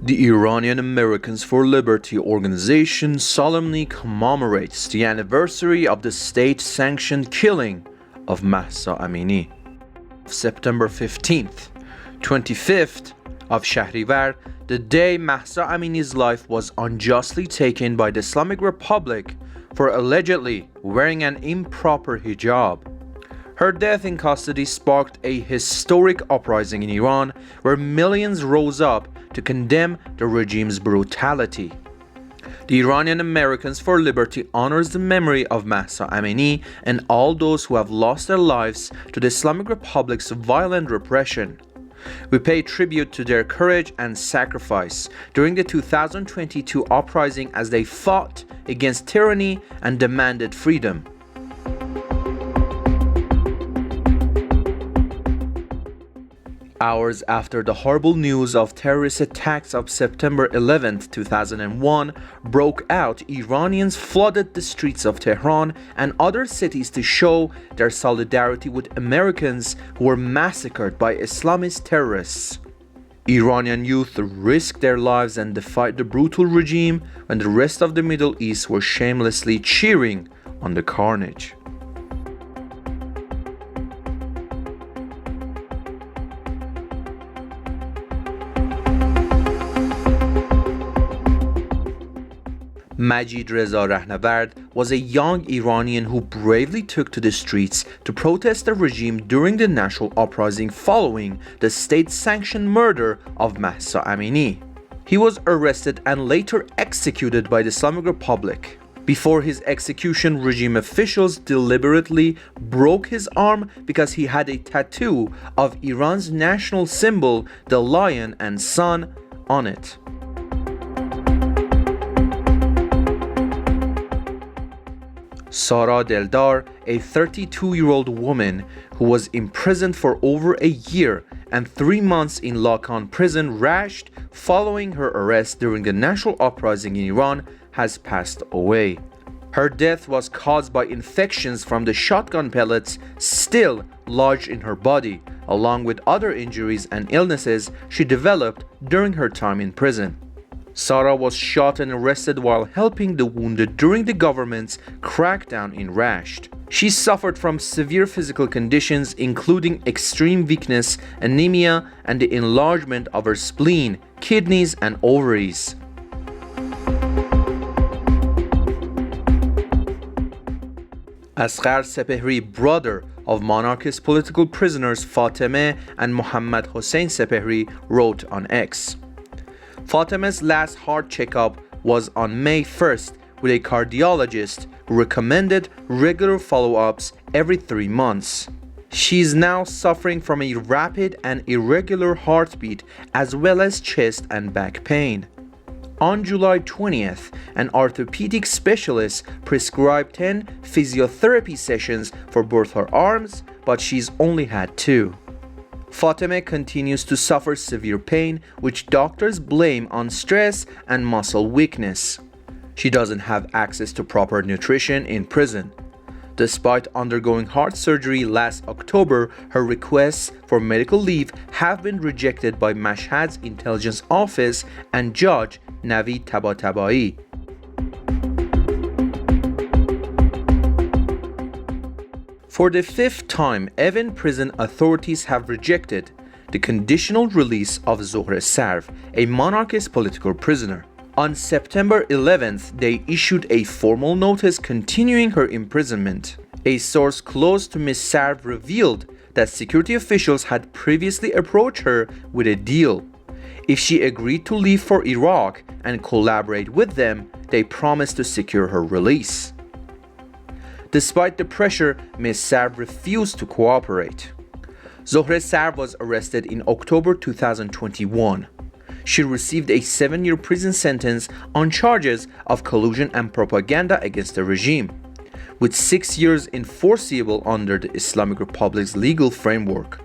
The Iranian Americans for Liberty organization solemnly commemorates the anniversary of the state-sanctioned killing of Mahsa Amini. September 15th, 25th of Shahrivar, the day Mahsa Amini's life was unjustly taken by the Islamic Republic for allegedly wearing an improper hijab. Her death in custody sparked a historic uprising in Iran where millions rose up to condemn the regime's brutality. The Iranian Americans for Liberty honors the memory of Mahsa Amini and all those who have lost their lives to the Islamic Republic's violent repression. We pay tribute to their courage and sacrifice during the 2022 uprising as they fought against tyranny and demanded freedom. Hours after the horrible news of terrorist attacks of September 11, 2001 broke out, Iranians flooded the streets of Tehran and other cities to show their solidarity with Americans who were massacred by Islamist terrorists. Iranian youth risked their lives and defied the brutal regime when the rest of the Middle East were shamelessly cheering on the carnage. Majid Reza Rahnavard was a young Iranian who bravely took to the streets to protest the regime during the national uprising following the state-sanctioned murder of Mahsa Amini. He was arrested and later executed by the Islamic Republic. Before his execution, regime officials deliberately broke his arm because he had a tattoo of Iran's national symbol, the lion and sun, on it. Sara Deldar, a 32-year-old woman who was imprisoned for over a year and 3 months in Lakan prison Rasht following her arrest during the national uprising in Iran, has passed away. Her death was caused by infections from the shotgun pellets still lodged in her body, along with other injuries and illnesses she developed during her time in prison. Sara was shot and arrested while helping the wounded during the government's crackdown in Rasht. She suffered from severe physical conditions including extreme weakness, anemia, and the enlargement of her spleen, kidneys, and ovaries. Asghar Sepehri, brother of monarchist political prisoners Fatemeh and Mohammad Hossein Sepehri, wrote on X, Fatemeh's last heart checkup was on May 1st with a cardiologist who recommended regular follow-ups every 3 months. She is now suffering from a rapid and irregular heartbeat as well as chest and back pain. On July 20th, an orthopedic specialist prescribed 10 physiotherapy sessions for both her arms, but she's only had 2. Fatemeh continues to suffer severe pain, which doctors blame on stress and muscle weakness. She doesn't have access to proper nutrition in prison. Despite undergoing heart surgery last October, her requests for medical leave have been rejected by Mashhad's intelligence office and Judge Navid Tabatabai. For the 5th time, Evin prison authorities have rejected the conditional release of Zohre Sarv, a monarchist political prisoner. On September 11th, they issued a formal notice continuing her imprisonment. A source close to Ms. Sarv revealed that security officials had previously approached her with a deal. If she agreed to leave for Iraq and collaborate with them, they promised to secure her release. Despite the pressure, Ms. Sarv refused to cooperate. Zohre Sarv was arrested in October 2021. She received a 7-year prison sentence on charges of collusion and propaganda against the regime, with 6 years enforceable under the Islamic Republic's legal framework.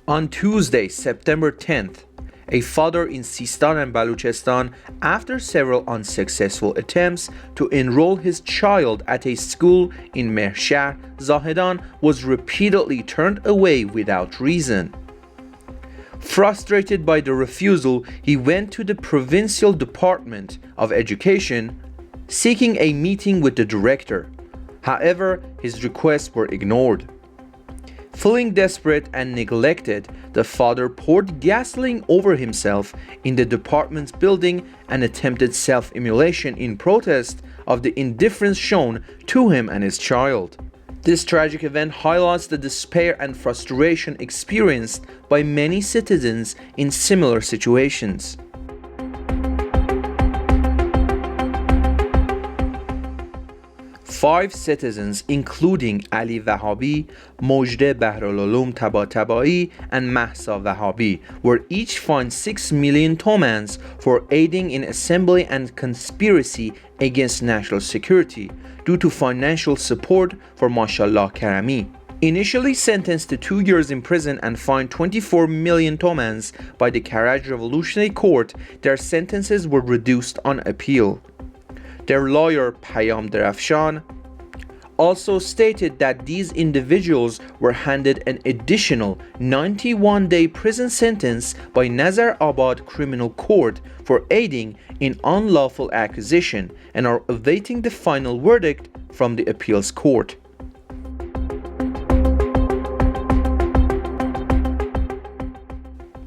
On Tuesday, September 10th, a father in Sistan and Baluchistan, after several unsuccessful attempts to enroll his child at a school in Mehrshar, Zahedan, was repeatedly turned away without reason. Frustrated by the refusal, he went to the Provincial Department of Education, seeking a meeting with the director. However, his requests were ignored. Feeling desperate and neglected, the father poured gasoline over himself in the department's building and attempted self-immolation in protest of the indifference shown to him and his child. This tragic event highlights the despair and frustration experienced by many citizens in similar situations. 5 citizens, including Ali Wahabi, Mojde Bahralulum Tabatabai, and Mahsa Wahabi, were each fined 6 million tomans for aiding in assembly and conspiracy against national security due to financial support for Mashallah Karami. Initially sentenced to 2 years in prison and fined 24 million tomans by the Karaj Revolutionary Court, their sentences were reduced on appeal. Their lawyer, Payam Darafshan, also stated that these individuals were handed an additional 91-day prison sentence by Nazar Abad Criminal Court for aiding in unlawful acquisition and are awaiting the final verdict from the appeals court.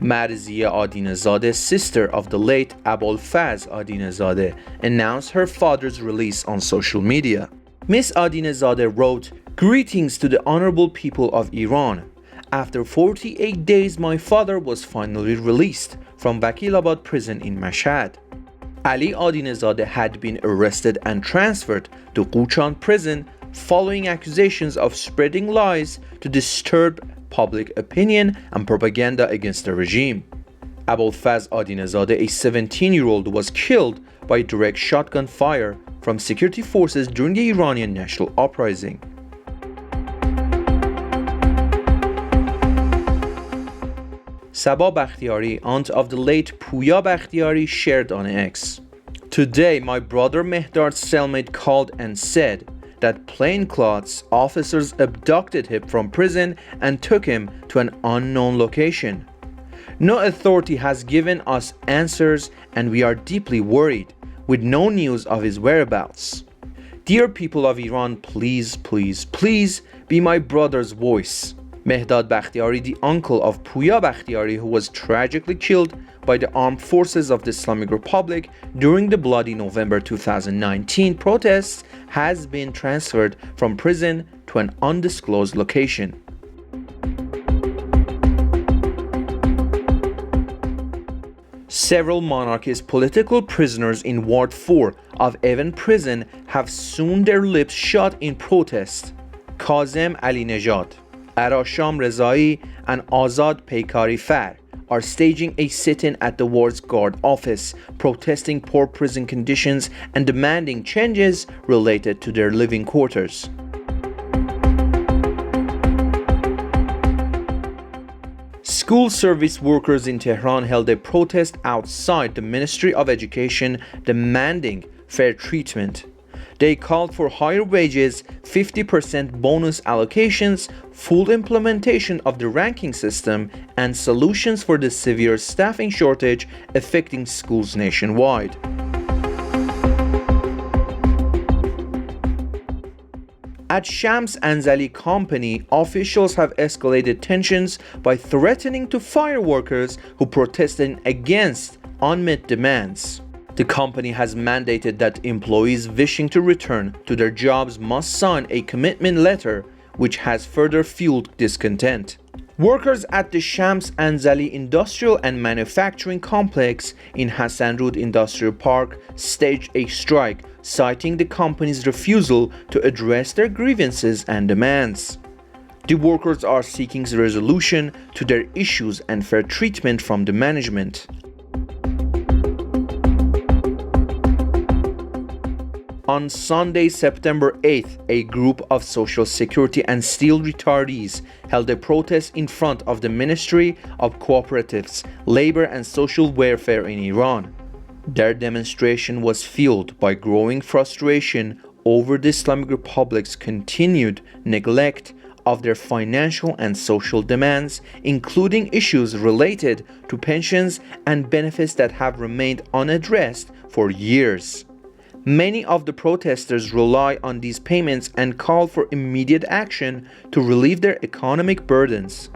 Marzieh Adinezadeh, sister of the late Abolfaz Adinezadeh, announced her father's release on social media. Miss Adinezadeh wrote, "Greetings to the honorable people of Iran. After 48 days, my father was finally released from Vakilabad prison in Mashhad. Ali Adinezadeh had been arrested and transferred to Quchan prison following accusations of spreading lies to disturb public opinion and propaganda against the regime. Abolfaz Adinezadeh, a 17-year-old, was killed by direct shotgun fire from security forces during the Iranian national uprising." Sabah Bakhtiari, aunt of the late Puya Bakhtiari, shared on X, "Today, my brother Mehdard's cellmate called and said that plainclothes officers abducted him from prison and took him to an unknown location. No authority has given us answers and we are deeply worried, with no news of his whereabouts. Dear people of Iran, please, please, please be my brother's voice." Mehdad Bakhtiari, the uncle of Puya Bakhtiari, who was tragically killed by the armed forces of the Islamic Republic during the bloody November 2019 protests, has been transferred from prison to an undisclosed location. Several monarchist political prisoners in Ward 4 of Evin prison have sewn their lips shut in protest. Kazem Alinejad, Arasham Rezai, and Azad Peykari Far are staging a sit-in at the ward's guard office, protesting poor prison conditions and demanding changes related to their living quarters. School service workers in Tehran held a protest outside the Ministry of Education demanding fair treatment. They called for higher wages, 50% bonus allocations, full implementation of the ranking system, and solutions for the severe staffing shortage affecting schools nationwide. At Shams Anzali Company, officials have escalated tensions by threatening to fire workers who protested against unmet demands. The company has mandated that employees wishing to return to their jobs must sign a commitment letter, which has further fueled discontent. Workers at the Shams Anzali Industrial and Manufacturing Complex in Hassanrud Industrial Park staged a strike, citing the company's refusal to address their grievances and demands. The workers are seeking resolution to their issues and fair treatment from the management. On Sunday, September 8th, a group of Social Security and Steel retardees held a protest in front of the Ministry of Cooperatives, Labor and Social Welfare in Iran. Their demonstration was fueled by growing frustration over the Islamic Republic's continued neglect of their financial and social demands, including issues related to pensions and benefits that have remained unaddressed for years. Many of the protesters rely on these payments and call for immediate action to relieve their economic burdens.